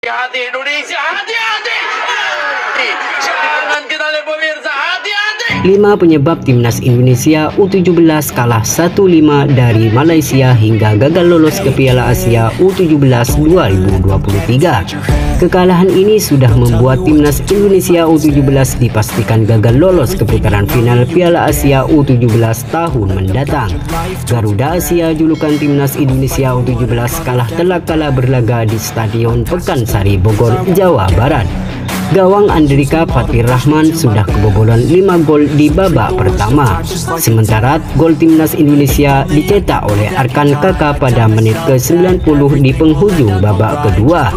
Hati Indonesia, hati-hati. Jangan kita lihat pemirsa, hati-hati. 5 penyebab timnas Indonesia U17 kalah 1-5 dari Malaysia hingga gagal lolos ke Piala Asia U17 2023. Kekalahan ini sudah membuat timnas Indonesia U17 dipastikan gagal lolos ke putaran final Piala Asia U17 tahun mendatang. Garuda Asia julukan timnas Indonesia U17 kalah telak kala berlaga di Stadion Pekansari Bogor, Jawa Barat. Gawang Andrika Fatir Rahman sudah kebobolan 5 gol di babak pertama. Sementara gol timnas Indonesia dicetak oleh Arkan Kaka pada menit ke-90 di penghujung babak kedua.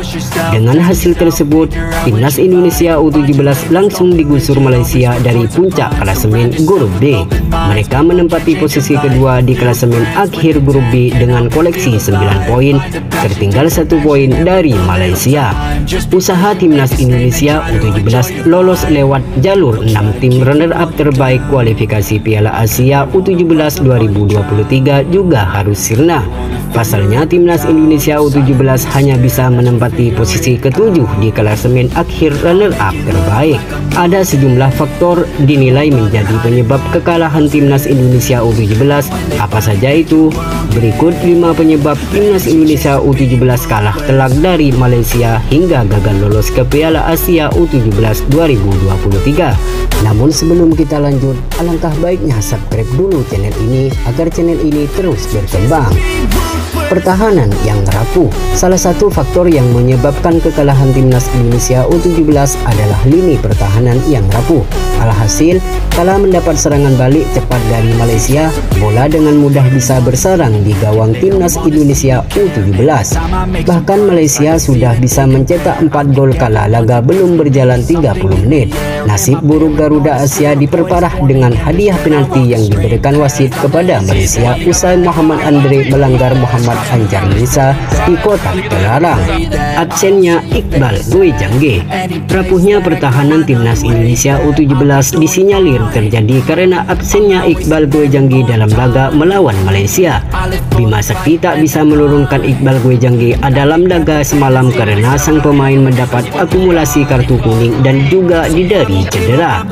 Dengan hasil tersebut, timnas Indonesia U17 langsung digusur Malaysia dari puncak klasemen grup B. Mereka menempati posisi kedua di klasemen akhir grup B dengan koleksi 9 poin, tertinggal 1 poin dari Malaysia. Usaha timnas Indonesia U17 lolos lewat jalur 6 tim runner-up terbaik kualifikasi Piala Asia U17 2023 juga harus sirna. Pasalnya timnas Indonesia U17 hanya bisa menempati posisi ke-7 di klasemen akhir runner-up terbaik. Ada sejumlah faktor dinilai menjadi penyebab kekalahan timnas Indonesia U17. Apa saja itu? Berikut 5 penyebab timnas Indonesia U17 kalah telak dari Malaysia hingga gagal lolos ke Piala Asia U17 2023. Namun sebelum kita lanjut, alangkah baiknya subscribe dulu channel ini agar channel ini terus berkembang. Pertahanan yang rapuh. Salah satu faktor yang menyebabkan kekalahan timnas Indonesia U17 adalah lini pertahanan yang rapuh. Alhasil, kala mendapat serangan balik cepat dari Malaysia, bola dengan mudah bisa bersarang di gawang timnas Indonesia U17. Bahkan Malaysia sudah bisa mencetak 4 gol kala laga belum berjalan 30 menit. Nasib buruk Garuda Asia diperparah dengan hadiah penalti yang diberikan wasit kepada Malaysia usai Muhammad Andre melanggar Muhammad Anjar Lisa di kotak terlarang. Absennya Iqbal Gwejangge. Rapuhnya pertahanan timnas Indonesia U17 disinyalir terjadi karena absennya Iqbal Gwejangge dalam laga melawan Malaysia. Bima Sakti tak bisa menurunkan Iqbal Gwejangge dalam laga semalam karena sang pemain mendapat akumulasi kartu kuning dan juga dideri cedera.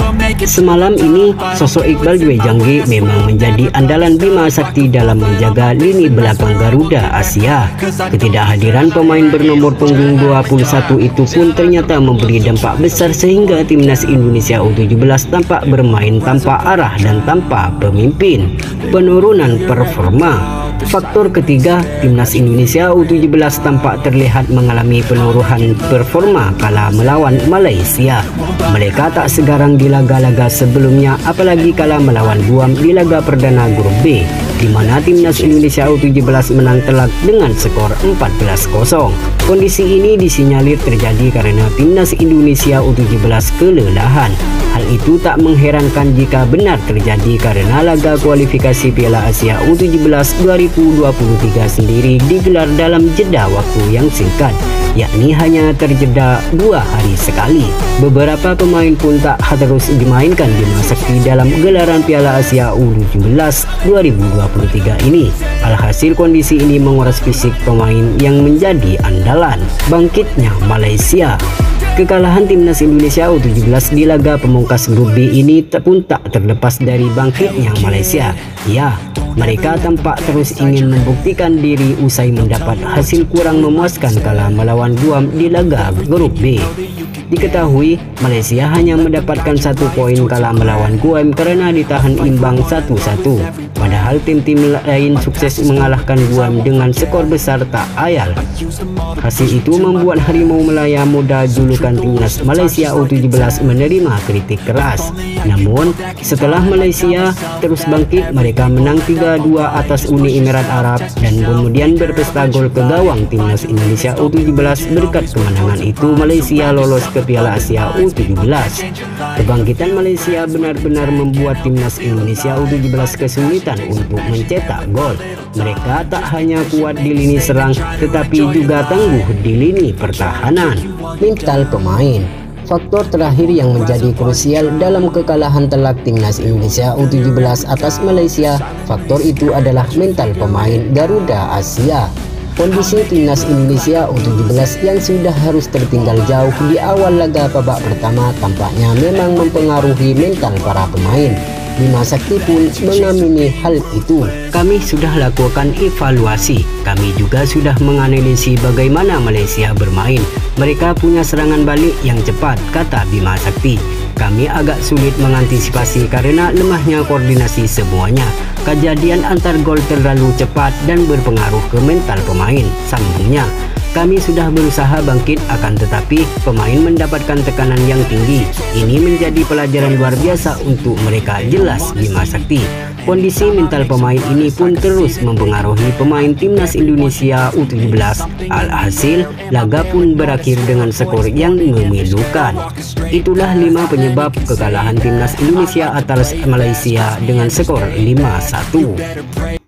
Semalam ini sosok Iqbal Gwejangge memang menjadi andalan Bima Sakti dalam menjaga lini belakang Garuda Asia. Ketidakhadiran pemain bernomor punggung 21 itu pun ternyata memberi dampak besar sehingga timnas Indonesia U17 tampak bermain tanpa arah dan tanpa pemimpin. Penurunan performa. Faktor ketiga, timnas Indonesia U17 tampak terlihat mengalami penurunan performa kala melawan Malaysia. Mereka tak segarang di laga-laga sebelumnya, apalagi kala melawan Guam di laga perdana grup B, di mana timnas Indonesia U17 menang telak dengan skor 14-0. Kondisi ini disinyalir terjadi karena timnas Indonesia U17 kelelahan. Hal itu tak mengherankan jika benar terjadi karena laga kualifikasi Piala Asia U17 2023 sendiri digelar dalam jeda waktu yang singkat, yakni hanya terjeda 2 hari sekali. Beberapa pemain pun tak terus dimainkan di masa dalam gelaran Piala Asia U17 2023 ini. Alhasil kondisi ini menguras fisik pemain yang menjadi andalan. Bangkitnya Malaysia. Kekalahan timnas Indonesia U17 di laga pemungkas grup B ini pun tak terlepas dari bangkitnya Malaysia. Ya, mereka tampak terus ingin membuktikan diri usai mendapat hasil kurang memuaskan kala melawan Guam di laga grup B. Diketahui Malaysia hanya mendapatkan 1 poin kala melawan Guam karena ditahan imbang 1-1. Padahal tim-tim lain sukses mengalahkan Guam dengan skor besar tak ayal. Hasil itu membuat Harimau Melaya Muda julukan timnas Malaysia U17 menerima kritik keras. Namun setelah Malaysia terus bangkit, mereka menang 3-2 atas Uni Emirat Arab dan kemudian berpesta gol ke gawang timnas Indonesia U17. Berkat kemenangan itu Malaysia lolos ke Piala Asia U17. Kebangkitan Malaysia benar-benar membuat timnas Indonesia U17 kesulitan untuk mencetak gol. Mereka tak hanya kuat di lini serang tetapi juga tangguh di lini pertahanan. Mental pemain. Faktor terakhir yang menjadi krusial dalam kekalahan telak timnas Indonesia U17 atas Malaysia, faktor itu adalah mental pemain Garuda Asia. Kondisi timnas Indonesia U17 yang sudah harus tertinggal jauh di awal laga babak pertama tampaknya memang mempengaruhi mental para pemain. Bima Sakti pun mengamini hal itu. Kami sudah lakukan evaluasi. Kami juga sudah menganalisis bagaimana Malaysia bermain. Mereka punya serangan balik yang cepat, kata Bima Sakti. Kami agak sulit mengantisipasi karena lemahnya koordinasi semuanya. Kejadian antar gol terlalu cepat dan berpengaruh ke mental pemain, sambungnya. Kami sudah berusaha bangkit, akan tetapi pemain mendapatkan tekanan yang tinggi. Ini menjadi pelajaran luar biasa untuk mereka, jelas Bima Sakti. Kondisi mental pemain ini pun terus mempengaruhi pemain timnas Indonesia U17. Alhasil, laga pun berakhir dengan skor yang memilukan. Itulah 5 penyebab kekalahan timnas Indonesia atas Malaysia dengan skor 5-1.